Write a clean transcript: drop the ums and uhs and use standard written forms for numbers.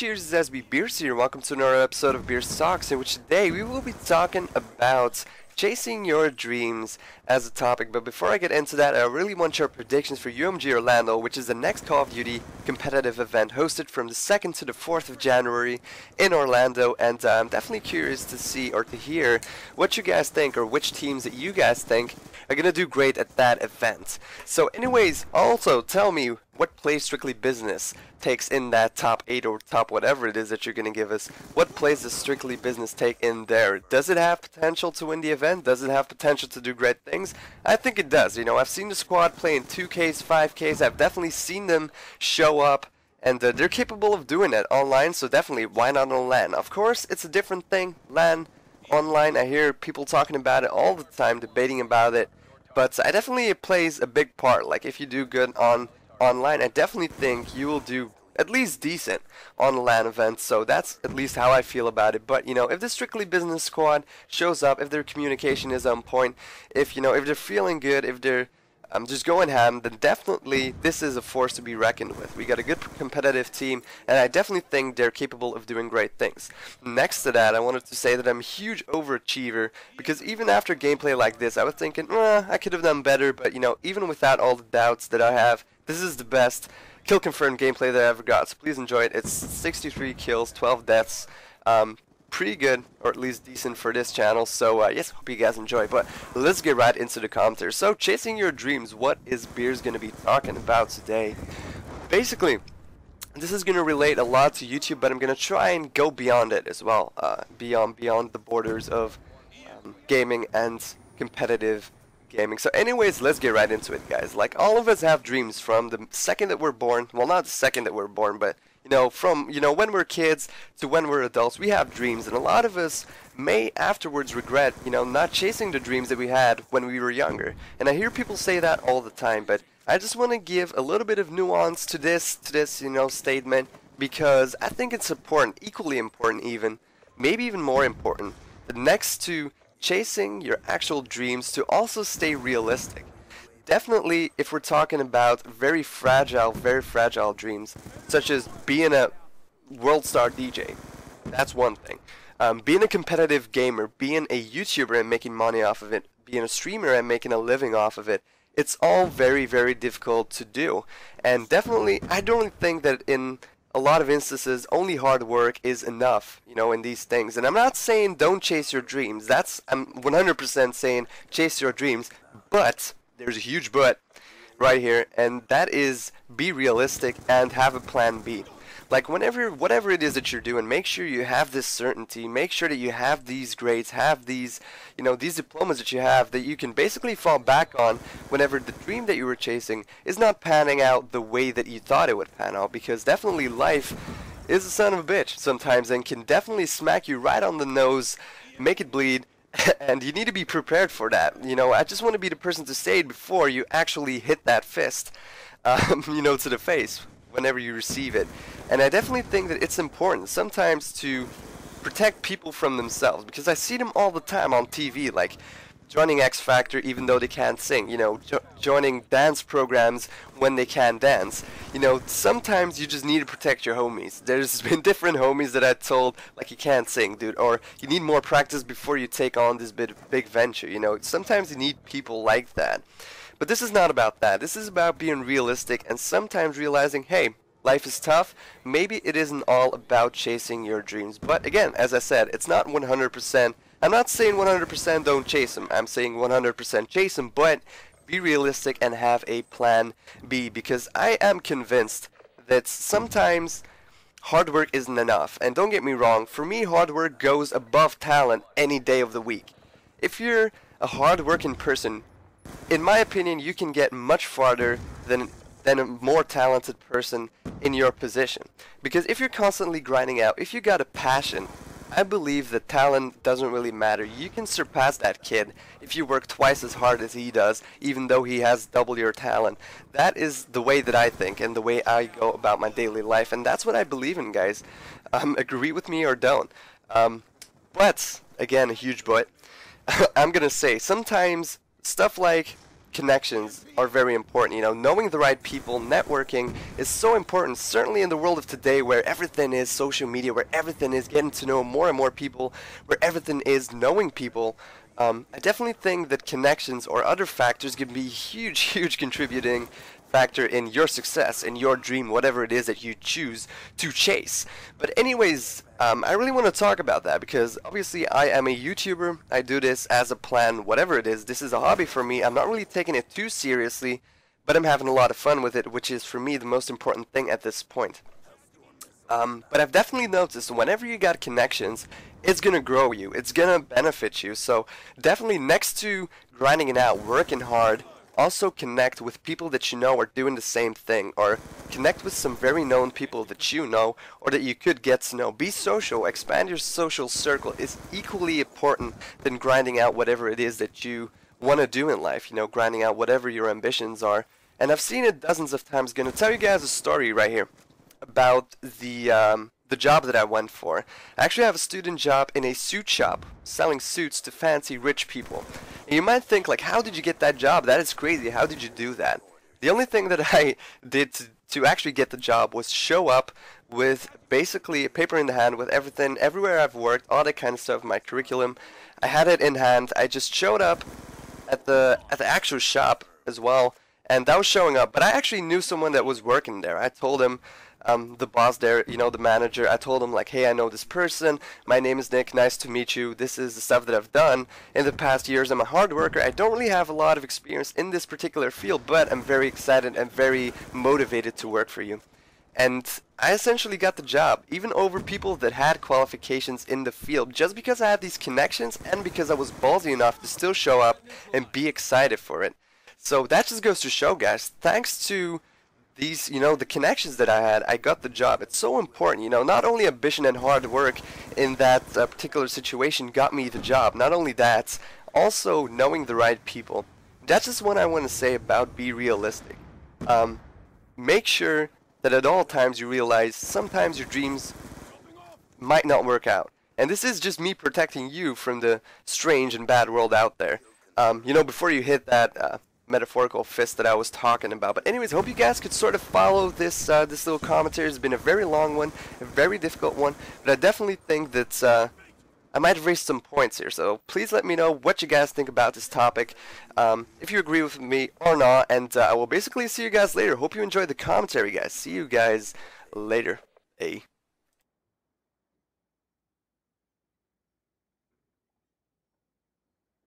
cheers, it's SB Beers here. Welcome to another episode of Beers Talks, in which today we will be talking about chasing your dreams as a topic. But before I get into that, I really want your predictions for UMG Orlando, which is the next Call of Duty competitive event hosted from the 2nd to the 4th of January in Orlando. And I'm definitely curious to see or to hear what you guys think, or which teams that you guys think are going to do great at that event. So anyways, also tell me what plays Strictly Business takes in that top 8 or top whatever it is that you're going to give us. What plays does Strictly Business take in there? Does it have potential to win the event? Does it have potential to do great things? I think it does. You know, I've seen the squad play in 2Ks, 5Ks. I've definitely seen them show up, and they're capable of doing it online, so definitely, why not on LAN? Of course, it's a different thing. LAN, online, I hear people talking about it all the time, debating about it, but I definitely, it plays a big part. Like, if you do good on online, I definitely think you will do at least decent on a LAN event, so that's at least how I feel about it. But, you know, if the Strictly Business squad shows up, if their communication is on point, if, you know, if they're feeling good, if they're just going ham, then definitely this is a force to be reckoned with. We got a good competitive team, and I definitely think they're capable of doing great things. Next to that, I wanted to say that I'm a huge overachiever, because even after gameplay like this, I was thinking, I could have done better, but, you know, even without all the doubts that I have, this is the best kill confirmed gameplay that I ever got, so please enjoy it. It's 63 kills, 12 deaths. Pretty good, or at least decent for this channel, so yes, hope you guys enjoy. But let's get right into the commenters. So, chasing your dreams, what is Beers going to be talking about today? Basically, this is going to relate a lot to YouTube, but I'm going to try and go beyond it as well, beyond the borders of gaming and competitive gaming. So anyways, let's get right into it, guys. Like, all of us have dreams from the second that we're born. Well, not the second that we're born, but you know, from, you know, when we're kids to when we're adults, we have dreams, and a lot of us may afterwards regret, you know, not chasing the dreams that we had when we were younger. And I hear people say that all the time, but I just want to give a little bit of nuance to this, you know, statement, because I think it's important, equally important even, maybe even more important, that next to chasing your actual dreams, to also stay realistic. Definitely, if we're talking about very fragile dreams, such as being a world star DJ, that's one thing. Being a competitive gamer, being a YouTuber and making money off of it, being a streamer and making a living off of it, it's all very, very difficult to do. And definitely, I don't think that in a lot of instances, only hard work is enough, you know, in these things. And I'm not saying don't chase your dreams. I'm 100% saying chase your dreams, but there's a huge but right here, and that is be realistic and have a plan B. Like, whatever it is that you're doing, make sure you have this certainty, make sure that you have these grades, have these, you know, these diplomas that you have, that you can basically fall back on whenever the dream that you were chasing is not panning out the way that you thought it would pan out, because definitely life is a son of a bitch sometimes and can definitely smack you right on the nose, make it bleed, and you need to be prepared for that. You know, I just want to be the person to say it before you actually hit that fist, you know, to the face whenever you receive it. And I definitely think that it's important sometimes to protect people from themselves, because I see them all the time on TV, like joining X Factor even though they can't sing, you know, joining dance programs when they can dance. You know, sometimes you just need to protect your homies. There's been different homies that I told, like, you can't sing, dude, or you need more practice before you take on this big venture. You know, sometimes you need people like that. But this is not about that. This is about being realistic and sometimes realizing, hey, life is tough. Maybe it isn't all about chasing your dreams. But again, as I said, it's not 100%. I'm not saying 100% don't chase them. I'm saying 100% chase them, but be realistic and have a plan B, because I am convinced that sometimes hard work isn't enough. And don't get me wrong, for me, hard work goes above talent any day of the week. If you're a hard-working person, in my opinion, you can get much farther than a more talented person in your position. Because if you're constantly grinding out, if you got a passion, I believe that talent doesn't really matter. You can surpass that kid if you work twice as hard as he does, even though he has double your talent. That is the way that I think and the way I go about my daily life, and that's what I believe in, guys. Agree with me or don't. But, again, a huge but, I'm gonna say, sometimes stuff like connections are very important. You know, knowing the right people, networking is so important, certainly in the world of today where everything is social media, where everything is getting to know more and more people, where everything is knowing people. I definitely think that connections or other factors can be huge, huge contributing factor in your success, in your dream, whatever it is that you choose to chase. But anyways, I really want to talk about that because obviously I am a YouTuber. I do this as a plan, whatever it is. This is a hobby for me. I'm not really taking it too seriously, but I'm having a lot of fun with it, which is for me the most important thing at this point. But I've definitely noticed whenever you got connections, it's gonna grow you. It's gonna benefit you. So definitely next to grinding it out, working hard, also connect with people that you know are doing the same thing, or connect with some very known people that you know or that you could get to know. Be social, expand your social circle is equally important than grinding out whatever it is that you want to do in life, you know, grinding out whatever your ambitions are. And I've seen it dozens of times. Gonna tell you guys a story right here about the job that I went for. I actually have a student job in a suit shop, selling suits to fancy rich people. And you might think, like, how did you get that job? That is crazy. How did you do that? The only thing that I did to actually get the job was show up with basically a paper in the hand with everything, everywhere I've worked, all that kind of stuff, my curriculum. I had it in hand. I just showed up at the actual shop as well, and that was showing up. But I actually knew someone that was working there. I told him, the boss there, you know, the manager, I told him, like, hey, I know this person, my name is Nick, nice to meet you, this is the stuff that I've done in the past years. I'm a hard worker, I don't really have a lot of experience in this particular field, but I'm very excited and very motivated to work for you. And I essentially got the job, even over people that had qualifications in the field, just because I had these connections and because I was ballsy enough to still show up and be excited for it. So that just goes to show, guys, thanks to these, you know, the connections that I had, I got the job. It's so important, you know, not only ambition and hard work in that particular situation got me the job, not only that, also knowing the right people. That's just what I want to say about be realistic. Make sure that at all times you realize sometimes your dreams might not work out. And this is just me protecting you from the strange and bad world out there. You know, before you hit that metaphorical fist that I was talking about. But anyways, I hope you guys could sort of follow this this little commentary. It's been a very long one, a very difficult one, but I definitely think that I might have raised some points here. So please let me know what you guys think about this topic, if you agree with me or not, and I will basically see you guys later. Hope you enjoyed the commentary, guys. See you guys later. Hey.